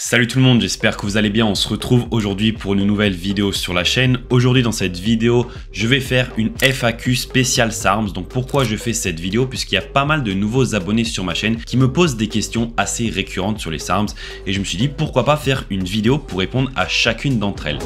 Salut tout le monde, j'espère que vous allez bien. On se retrouve aujourd'hui pour une nouvelle vidéo sur la chaîne. Aujourd'hui dans cette vidéo, je vais faire une FAQ spéciale SARMS. Donc pourquoi je fais cette vidéo? Puisqu'il y a pas mal de nouveaux abonnés sur ma chaîne qui me posent des questions assez récurrentes sur les SARMS. Et je me suis dit pourquoi pas faire une vidéo pour répondre à chacune d'entre elles.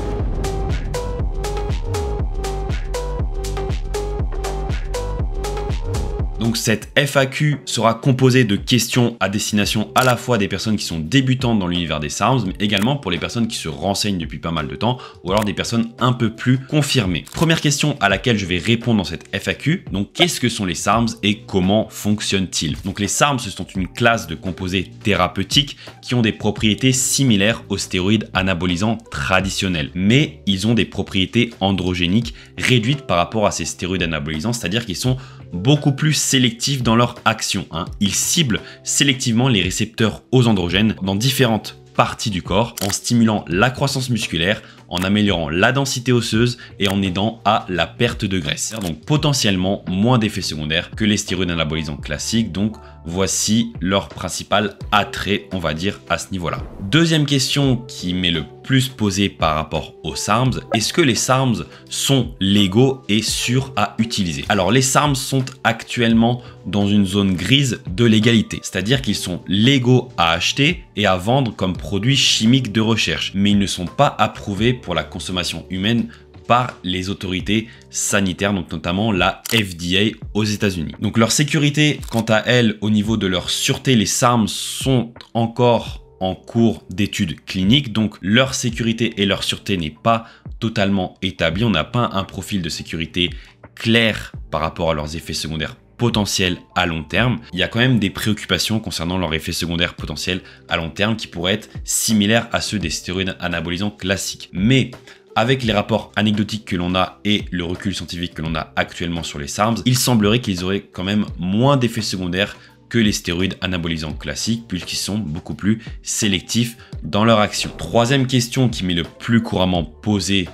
Donc cette FAQ sera composée de questions à destination à la fois des personnes qui sont débutantes dans l'univers des SARMS, mais également pour les personnes qui se renseignent depuis pas mal de temps, ou alors des personnes un peu plus confirmées. Première question à laquelle je vais répondre dans cette FAQ, donc qu'est-ce que sont les SARMS et comment fonctionnent-ils? Donc les SARMS, ce sont une classe de composés thérapeutiques qui ont des propriétés similaires aux stéroïdes anabolisants traditionnels, mais ils ont des propriétés androgéniques réduites par rapport à ces stéroïdes anabolisants, c'est-à-dire qu'ils sont beaucoup plus sélectifs dans leur action. Ils ciblent sélectivement les récepteurs aux androgènes dans différentes parties du corps en stimulant la croissance musculaire, en améliorant la densité osseuse et en aidant à la perte de graisse. Donc potentiellement moins d'effets secondaires que les stéroïdes anabolisants classiques. Donc voici leur principal attrait, on va dire, à ce niveau-là. Deuxième question qui m'est le plus posée par rapport aux SARMS, est-ce que les SARMS sont légaux et sûrs à utiliser? Alors les SARMS sont actuellement dans une zone grise de légalité, c'est-à-dire qu'ils sont légaux à acheter et à vendre comme produits chimiques de recherche, mais ils ne sont pas approuvés pour la consommation humaine par les autorités sanitaires, donc notamment la FDA aux États-Unis. Donc leur sécurité, quant à elle, au niveau de leur sûreté, les SARMS sont encore en cours d'études cliniques, donc leur sécurité et leur sûreté n'est pas totalement établie. On n'a pas un profil de sécurité clair par rapport à leurs effets secondaires potentiels à long terme. Il y a quand même des préoccupations concernant leurs effets secondaires potentiels à long terme qui pourraient être similaires à ceux des stéroïdes anabolisants classiques. Mais avec les rapports anecdotiques que l'on a et le recul scientifique que l'on a actuellement sur les SARMS, il semblerait qu'ils auraient quand même moins d'effets secondaires que les stéroïdes anabolisants classiques puisqu'ils sont beaucoup plus sélectifs dans leur action. Troisième question qui m'est le plus couramment posée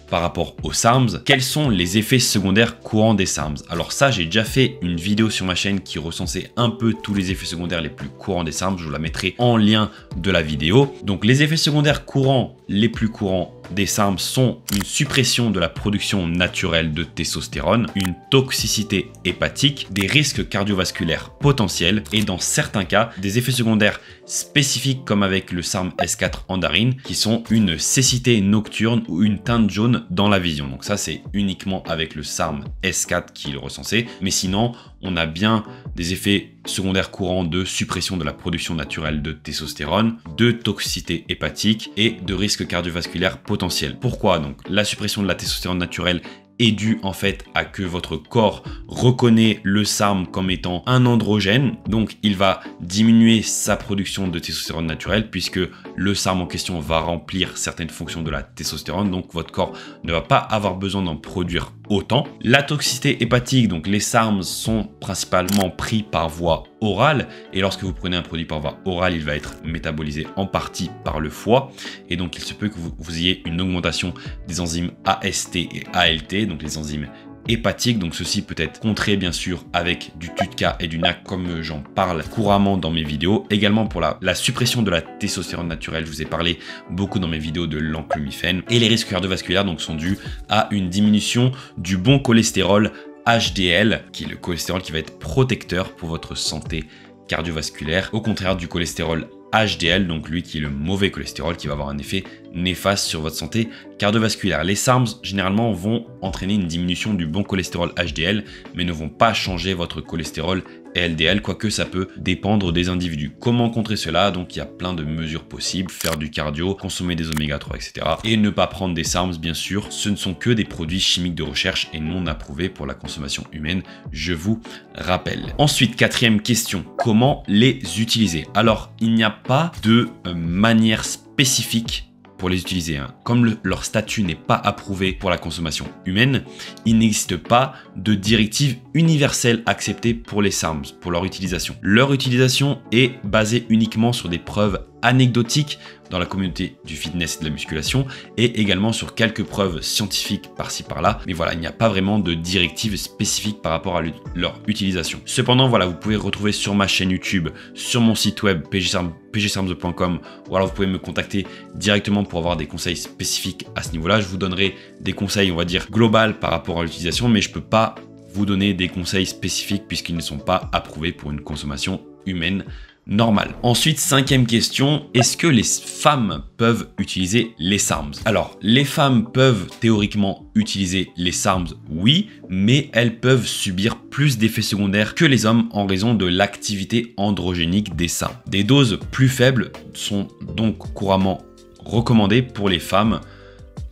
par rapport aux SARMS, quels sont les effets secondaires courants des SARMS? Alors ça, j'ai déjà fait une vidéo sur ma chaîne qui recensait un peu tous les effets secondaires les plus courants des SARMS, je vous la mettrai en lien de la vidéo. Donc les effets secondaires courants les plus courants des SARMS sont une suppression de la production naturelle de testostérone, une toxicité hépatique, des risques cardiovasculaires potentiels et dans certains cas, des effets secondaires spécifiques comme avec le SARM S4 Andarine qui sont une cécité nocturne ou une teinte jaune dans la vision. Donc ça, c'est uniquement avec le SARM S4 qui est recensé, mais sinon, on a bien des effets secondaires courants de suppression de la production naturelle de testostérone, de toxicité hépatique et de risques cardiovasculaires potentiels. Pourquoi? Donc la suppression de la testostérone naturelle est due en fait à que votre corps reconnaît le SARM comme étant un androgène, donc il va diminuer sa production de testostérone naturelle puisque le SARM en question va remplir certaines fonctions de la testostérone, donc votre corps ne va pas avoir besoin d'en produire autant. La toxicité hépatique, donc les SARMS sont principalement pris par voie orale et lorsque vous prenez un produit par voie orale, il va être métabolisé en partie par le foie et donc il se peut que vous ayez une augmentation des enzymes AST et ALT, donc les enzymes hépatiques. Donc ceci peut être contré bien sûr avec du TUDCA et du NAC comme j'en parle couramment dans mes vidéos. Également pour la suppression de la testostérone naturelle, je vous ai parlé beaucoup dans mes vidéos de l'enclomifène. Et les risques cardiovasculaires donc sont dus à une diminution du bon cholestérol HDL, qui est le cholestérol qui va être protecteur pour votre santé cardiovasculaire, au contraire du cholestérol HDL, donc lui qui est le mauvais cholestérol qui va avoir un effet néfaste sur votre santé cardiovasculaire. Les SARMS généralement vont entraîner une diminution du bon cholestérol HDL mais ne vont pas changer votre cholestérol LDL, quoique ça peut dépendre des individus. Comment contrer cela? Donc il y a plein de mesures possibles, faire du cardio, consommer des oméga 3, etc. Et ne pas prendre des SARMS bien sûr, ce ne sont que des produits chimiques de recherche et non approuvés pour la consommation humaine, je vous rappelle. Ensuite, quatrième question, comment les utiliser? Alors il n'y a pas de manière spécifique pour les utiliser. Comme leur statut n'est pas approuvé pour la consommation humaine, il n'existe pas de directive universelle acceptée pour les SARMS, pour leur utilisation. Leur utilisation est basée uniquement sur des preuves anecdotique dans la communauté du fitness et de la musculation et également sur quelques preuves scientifiques par-ci par-là. Mais voilà, il n'y a pas vraiment de directive spécifique par rapport à leur utilisation. Cependant, voilà, vous pouvez retrouver sur ma chaîne YouTube, sur mon site web pgsarms.com, ou alors vous pouvez me contacter directement pour avoir des conseils spécifiques à ce niveau-là. Je vous donnerai des conseils, on va dire, global par rapport à l'utilisation, mais je ne peux pas vous donner des conseils spécifiques puisqu'ils ne sont pas approuvés pour une consommation humaine normale. Ensuite, cinquième question, est-ce que les femmes peuvent utiliser les SARMs? Alors, les femmes peuvent théoriquement utiliser les SARMs, oui, mais elles peuvent subir plus d'effets secondaires que les hommes en raison de l'activité androgénique des seins. Des doses plus faibles sont donc couramment recommandées pour les femmes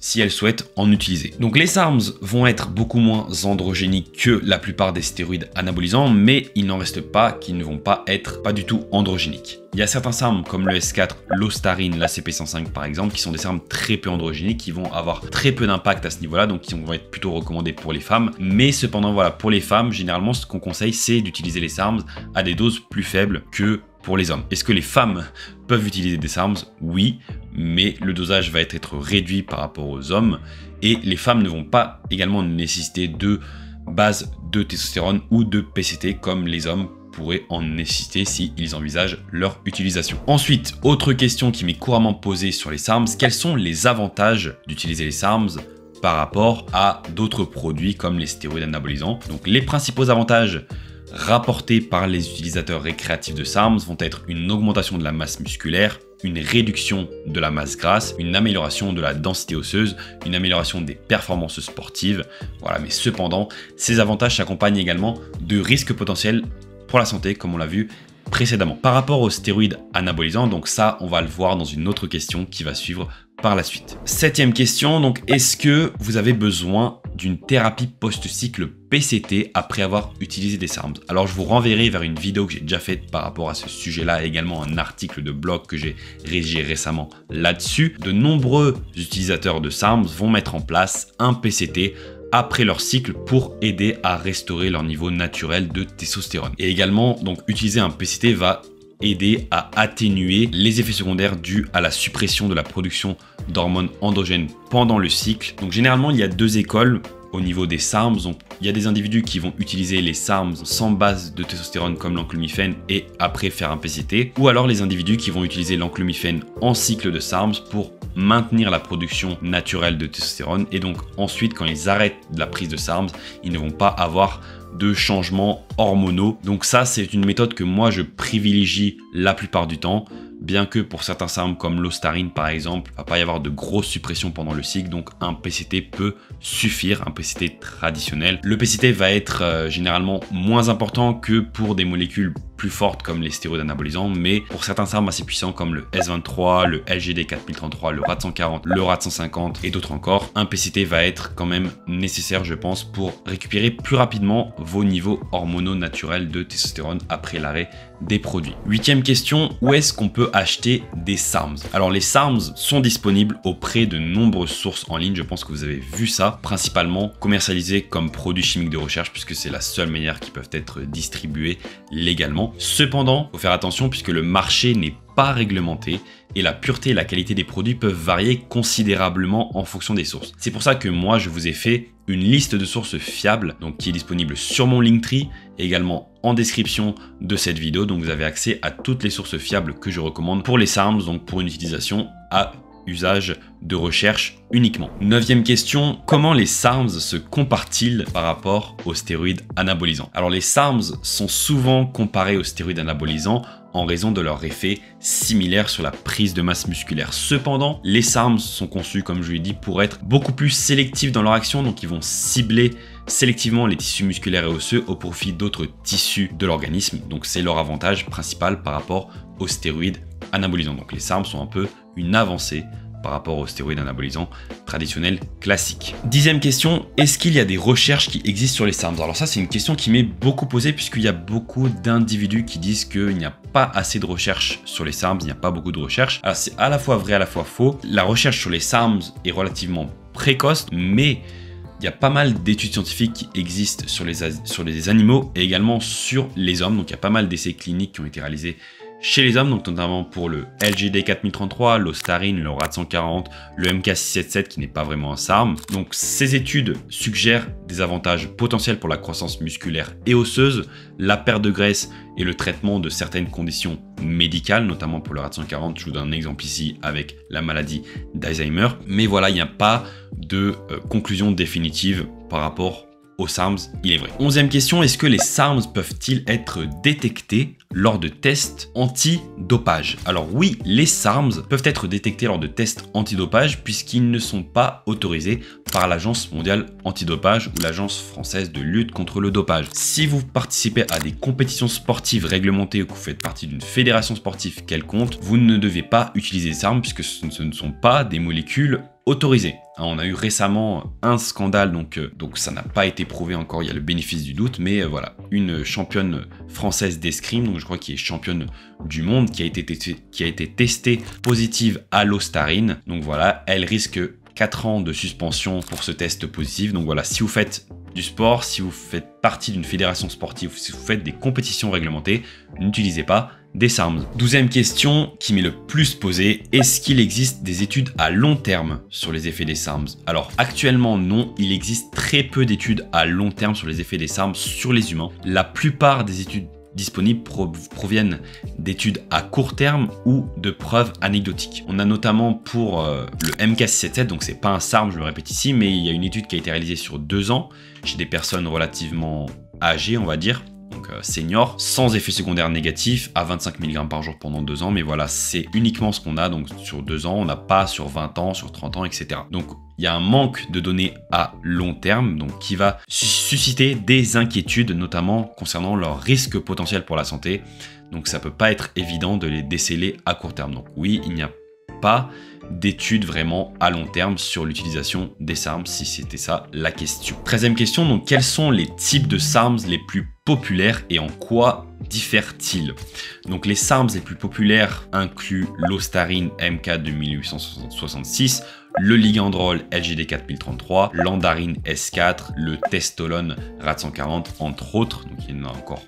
si elles souhaitent en utiliser. Donc les SARMs vont être beaucoup moins androgéniques que la plupart des stéroïdes anabolisants, mais il n'en reste pas qu'ils ne vont pas être pas du tout androgéniques. Il y a certains SARMs comme le S4, l'Ostarine, l'ACP105 par exemple, qui sont des SARMs très peu androgéniques, qui vont avoir très peu d'impact à ce niveau-là, donc qui vont être plutôt recommandés pour les femmes. Mais cependant, voilà, pour les femmes, généralement, ce qu'on conseille, c'est d'utiliser les SARMs à des doses plus faibles que pour les hommes. Est-ce que les femmes peuvent utiliser des SARMs? Oui, mais le dosage va être réduit par rapport aux hommes et les femmes ne vont pas également nécessiter de base de testostérone ou de PCT comme les hommes pourraient en nécessiter s'ils envisagent leur utilisation. Ensuite, autre question qui m'est couramment posée sur les SARMs, quels sont les avantages d'utiliser les SARMs par rapport à d'autres produits comme les stéroïdes anabolisants? Donc les principaux avantages rapportés par les utilisateurs récréatifs de SARMs vont être une augmentation de la masse musculaire, une réduction de la masse grasse, une amélioration de la densité osseuse, une amélioration des performances sportives. Voilà, mais cependant, ces avantages s'accompagnent également de risques potentiels pour la santé, comme on l'a vu précédemment. Par rapport aux stéroïdes anabolisants, donc ça, on va le voir dans une autre question qui va suivre par la suite. Septième question, donc est-ce que vous avez besoin d'une thérapie post-cycle PCT après avoir utilisé des SARMs? Alors je vous renverrai vers une vidéo que j'ai déjà faite par rapport à ce sujet-là, également un article de blog que j'ai rédigé récemment là-dessus. De nombreux utilisateurs de SARMs vont mettre en place un PCT après leur cycle pour aider à restaurer leur niveau naturel de testostérone. Et également, donc utiliser un PCT va aider à atténuer les effets secondaires dus à la suppression de la production d'hormones androgènes pendant le cycle. Donc généralement, il y a deux écoles au niveau des SARMs. Donc, il y a des individus qui vont utiliser les SARMs sans base de testostérone comme l'enclomifène et après faire un PCT, ou alors les individus qui vont utiliser l'enclomifène en cycle de SARMs pour maintenir la production naturelle de testostérone, et donc ensuite quand ils arrêtent la prise de SARMs, ils ne vont pas avoir de changements hormonaux. Donc ça, c'est une méthode que moi je privilégie la plupart du temps, bien que pour certains SARMs comme l'Ostarine par exemple, il ne va pas y avoir de grosse suppression pendant le cycle, donc un PCT peut suffire, un PCT traditionnel. Le PCT va être généralement moins important que pour des molécules plus fortes comme les stéroïdes anabolisants, mais pour certains SARMs assez puissants comme le S23, le LGD 4033, le RAD 140, le RAD 150 et d'autres encore, un PCT va être quand même nécessaire, je pense, pour récupérer plus rapidement vos niveaux hormonaux naturels de testostérone après l'arrêt des produits. Huitième question, où est-ce qu'on peut acheter des SARMs? Alors les SARMs sont disponibles auprès de nombreuses sources en ligne, je pense que vous avez vu ça, principalement commercialisés comme produits chimiques de recherche puisque c'est la seule manière qui peuvent être distribués légalement. Cependant, il faut faire attention puisque le marché n'est pas réglementé et la pureté et la qualité des produits peuvent varier considérablement en fonction des sources. C'est pour ça que moi je vous ai fait une liste de sources fiables donc qui est disponible sur mon Linktree et également en description de cette vidéo. Donc vous avez accès à toutes les sources fiables que je recommande pour les SARMs, donc pour une utilisation à usage de recherche uniquement. Neuvième question, comment les SARMs se comparent-ils par rapport aux stéroïdes anabolisants? Alors les SARMs sont souvent comparés aux stéroïdes anabolisants en raison de leur effet similaire sur la prise de masse musculaire. Cependant, les SARMs sont conçus, comme je vous l'ai dit, pour être beaucoup plus sélectifs dans leur action, donc ils vont cibler sélectivement les tissus musculaires et osseux au profit d'autres tissus de l'organisme. Donc c'est leur avantage principal par rapport aux stéroïdes anabolisants. Donc les SARMs sont un peu une avancée par rapport aux stéroïdes anabolisants traditionnels classiques. Dixième question, est-ce qu'il y a des recherches qui existent sur les SARMs? Alors ça, c'est une question qui m'est beaucoup posée puisqu'il y a beaucoup d'individus qui disent qu'il n'y a pas assez de recherches sur les SARMs, il n'y a pas beaucoup de recherches. Alors c'est à la fois vrai, à la fois faux. La recherche sur les SARMs est relativement précoce, mais il y a pas mal d'études scientifiques qui existent sur les animaux et également sur les hommes. Donc il y a pas mal d'essais cliniques qui ont été réalisés chez les hommes, donc notamment pour le LGD 4033, l'Ostarine, le RAD 140, le MK 677 qui n'est pas vraiment un SARM. Donc ces études suggèrent des avantages potentiels pour la croissance musculaire et osseuse, la perte de graisse et le traitement de certaines conditions médicales, notamment pour le RAD 140. Je vous donne un exemple ici avec la maladie d'Alzheimer. Mais voilà, il n'y a pas de conclusion définitive par rapport aux SARMs, il est vrai. 11e question, est-ce que les SARMs peuvent-ils être détectés lors de tests antidopage? Alors oui, les SARMs peuvent être détectés lors de tests antidopage puisqu'ils ne sont pas autorisés par l'Agence mondiale antidopage ou l'Agence française de lutte contre le dopage. Si vous participez à des compétitions sportives réglementées ou que vous faites partie d'une fédération sportive quelconque, vous ne devez pas utiliser les SARMs puisque ce ne sont pas des molécules autorisées. On a eu récemment un scandale, donc ça n'a pas été prouvé encore, il y a le bénéfice du doute, mais voilà, une championne française d'escrime, donc je crois qui est championne du monde, qui a été testée positive à l'Ostarine. Donc voilà, elle risque 4 ans de suspension pour ce test positif. Donc voilà, si vous faites du sport, si vous faites partie d'une fédération sportive, si vous faites des compétitions réglementées, n'utilisez pas des SARMs. 12e question qui m'est le plus posée, est-ce qu'il existe des études à long terme sur les effets des SARMs? Alors actuellement non, il existe très peu d'études à long terme sur les effets des SARMs sur les humains. La plupart des études disponibles proviennent d'études à court terme ou de preuves anecdotiques. On a notamment pour le MK677, donc c'est pas un SARM, je le répète ici, mais il y a une étude qui a été réalisée sur 2 ans chez des personnes relativement âgées, on va dire, donc senior, sans effet secondaire négatif, à 25 mg par jour pendant 2 ans. Mais voilà, c'est uniquement ce qu'on a, donc sur 2 ans, on n'a pas sur 20 ans, sur 30 ans, etc. Donc il y a un manque de données à long terme, donc qui va susciter des inquiétudes, notamment concernant leurs risques potentiels pour la santé. Donc ça peut pas être évident de les déceler à court terme. Donc oui, il n'y a pas d'études vraiment à long terme sur l'utilisation des SARMs, si c'était ça la question. 13e question, donc quels sont les types de SARMs les plus populaires et en quoi diffèrent-ils? Donc les SARMs les plus populaires incluent l'Ostarine MK 2866, le Ligandrol LGD 4033, l'Andarine S4, le Testolone RAD 140, entre autres. Donc il y en a encore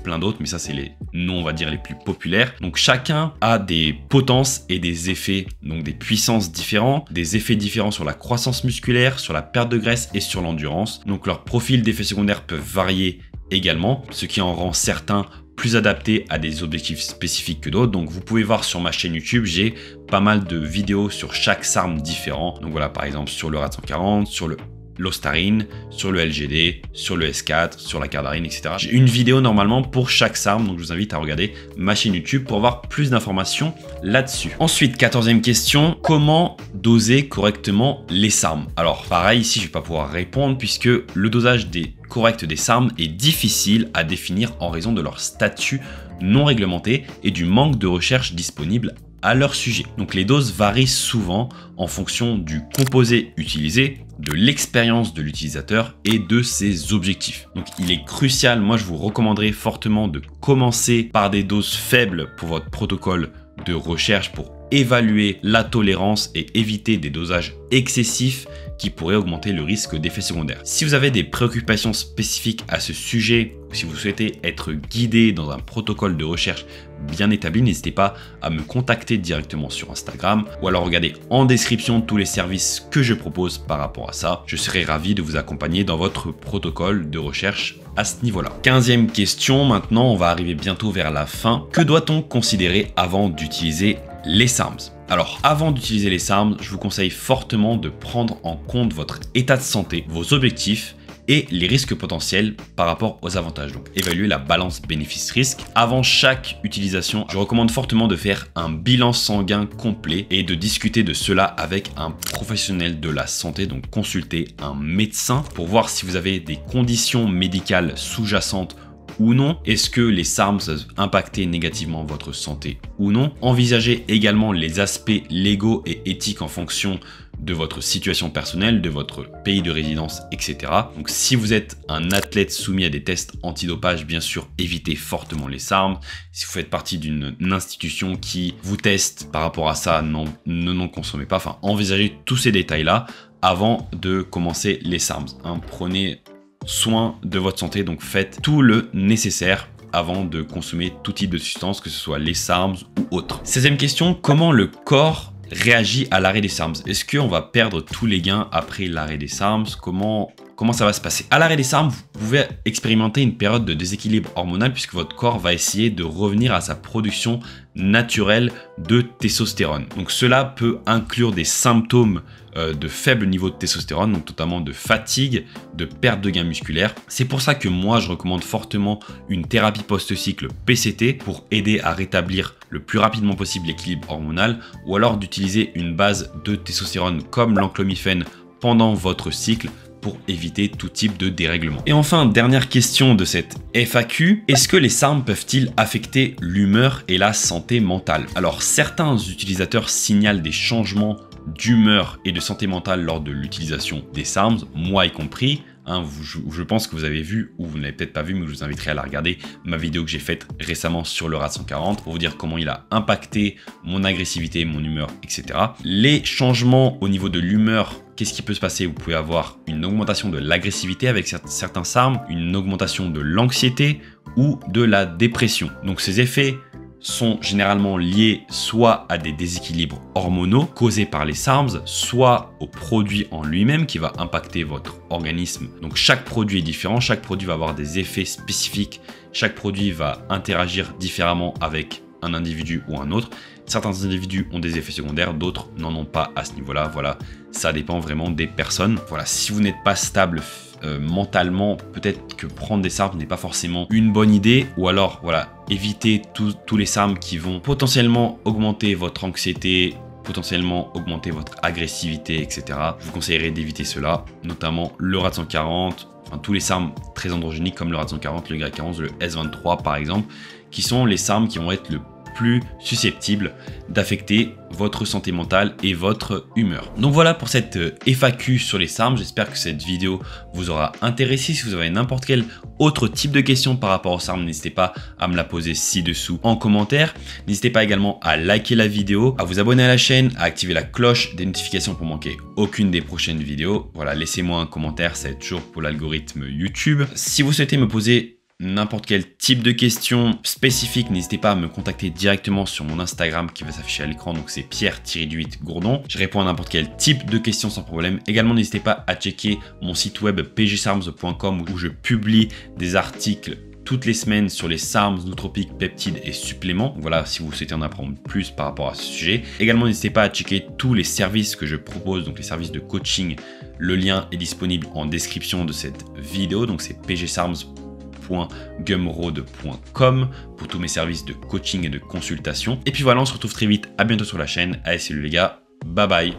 plein d'autres, mais ça c'est les noms, on va dire, les plus populaires. Donc chacun a des potences et des effets, donc des puissances différentes, des effets différents sur la croissance musculaire, sur la perte de graisse et sur l'endurance. Donc leurs profils d'effets secondaires peuvent varier également, ce qui en rend certains plus adaptés à des objectifs spécifiques que d'autres. Donc vous pouvez voir sur ma chaîne YouTube, j'ai pas mal de vidéos sur chaque SARM différent. Donc voilà, par exemple sur le RAD 140, sur l'Ostarine, sur le LGD, sur le S4, sur la Cardarine, etc. J'ai une vidéo normalement pour chaque SARM, donc je vous invite à regarder ma chaîne YouTube pour avoir plus d'informations là-dessus. Ensuite, 14e question, comment doser correctement les SARM? Alors pareil, ici je vais pas pouvoir répondre puisque le dosage correct des SARM est difficile à définir en raison de leur statut non réglementé et du manque de recherche disponible à leur sujet. Donc les doses varient souvent en fonction du composé utilisé, de l'expérience de l'utilisateur et de ses objectifs. Donc il est crucial, moi je vous recommanderais fortement de commencer par des doses faibles pour votre protocole de recherche pour évaluer la tolérance et éviter des dosages excessifs qui pourraient augmenter le risque d'effets secondaires. Si vous avez des préoccupations spécifiques à ce sujet, ou si vous souhaitez être guidé dans un protocole de recherche bien établi, n'hésitez pas à me contacter directement sur Instagram ou alors regardez en description tous les services que je propose par rapport à ça. Je serai ravi de vous accompagner dans votre protocole de recherche à ce niveau-là. 15e question, maintenant on va arriver bientôt vers la fin. Que doit-on considérer avant d'utiliser les SARMs? Alors, avant d'utiliser les SARMs, je vous conseille fortement de prendre en compte votre état de santé, vos objectifs et les risques potentiels par rapport aux avantages. Donc, évaluer la balance bénéfice-risque. Avant chaque utilisation, je recommande fortement de faire un bilan sanguin complet et de discuter de cela avec un professionnel de la santé. Donc, consulter un médecin pour voir si vous avez des conditions médicales sous-jacentes ou non. Est-ce que les SARMs peuvent impacter négativement votre santé ou non? Envisagez également les aspects légaux et éthiques en fonction de votre situation personnelle, de votre pays de résidence, etc. Donc si vous êtes un athlète soumis à des tests antidopage, bien sûr, évitez fortement les SARMs. Si vous faites partie d'une institution qui vous teste par rapport à ça, n'en consommez pas. Enfin, envisagez tous ces détails-là avant de commencer les SARMs. Prenez soin de votre santé, donc faites tout le nécessaire avant de consommer tout type de substance, que ce soit les SARMs ou autres. 16e question, comment le corps réagit à l'arrêt des SARMs? Est-ce qu'on va perdre tous les gains après l'arrêt des SARMs? Comment ça va se passer? À l'arrêt des SARMs, vous pouvez expérimenter une période de déséquilibre hormonal puisque votre corps va essayer de revenir à sa production naturelle de testostérone. Donc cela peut inclure des symptômes de faible niveau de testostérone, donc notamment de fatigue, de perte de gain musculaire. C'est pour ça que moi je recommande fortement une thérapie post-cycle PCT pour aider à rétablir le plus rapidement possible l'équilibre hormonal, ou alors d'utiliser une base de testostérone comme l'enclomifène pendant votre cycle pour éviter tout type de dérèglement. Et enfin, dernière question de cette FAQ, est-ce que les SARMs peuvent-ils affecter l'humeur et la santé mentale? Alors certains utilisateurs signalent des changements d'humeur et de santé mentale lors de l'utilisation des SARMs, moi y compris. Je pense que vous avez vu, ou vous n'avez peut-être pas vu, mais je vous inviterai à la regarder, ma vidéo que j'ai faite récemment sur le RAD 140 pour vous dire comment il a impacté mon agressivité, mon humeur, etc. Les changements au niveau de l'humeur, qu'est-ce qui peut se passer? Vous pouvez avoir une augmentation de l'agressivité avec certains SARMs, une augmentation de l'anxiété ou de la dépression. Donc ces effets sont généralement liés soit à des déséquilibres hormonaux causés par les SARMs, soit au produit en lui-même qui va impacter votre organisme. Donc chaque produit est différent, chaque produit va avoir des effets spécifiques, chaque produit va interagir différemment avec un individu ou un autre. Certains individus ont des effets secondaires, d'autres n'en ont pas à ce niveau-là. Voilà, ça dépend vraiment des personnes. Voilà, si vous n'êtes pas stable mentalement, peut-être que prendre des SARMs n'est pas forcément une bonne idée, ou alors voilà, éviter tous les SARMs qui vont potentiellement augmenter votre anxiété, potentiellement augmenter votre agressivité, etc. Je vous conseillerais d'éviter cela, notamment le RAD 140, enfin tous les SARMs très androgéniques comme le RAD 140, le GH40, le S23 par exemple, qui sont les SARMs qui vont être le plus susceptibles d'affecter votre santé mentale et votre humeur. Donc voilà pour cette FAQ sur les SARMs. J'espère que cette vidéo vous aura intéressé. Si vous avez n'importe quel autre type de questions par rapport aux SARMs, n'hésitez pas à me la poser ci-dessous en commentaire. N'hésitez pas également à liker la vidéo, à vous abonner à la chaîne, à activer la cloche des notifications pour manquer aucune des prochaines vidéos. Voilà, laissez-moi un commentaire, ça aide toujours pour l'algorithme YouTube. Si vous souhaitez me poser n'importe quel type de questions spécifiques, n'hésitez pas à me contacter directement sur mon Instagram qui va s'afficher à l'écran, donc c'est Pierre-Gourdon. Je réponds à n'importe quel type de questions sans problème. Également, n'hésitez pas à checker mon site web pgsarms.com où je publie des articles toutes les semaines sur les SARMs, nootropiques, peptides et suppléments. Voilà, si vous souhaitez en apprendre plus par rapport à ce sujet. Également, n'hésitez pas à checker tous les services que je propose, donc les services de coaching. Le lien est disponible en description de cette vidéo, donc c'est pgsarms.gumroad.com pour tous mes services de coaching et de consultation. Et puis voilà, on se retrouve très vite. À bientôt sur la chaîne. Allez, salut les gars. Bye bye.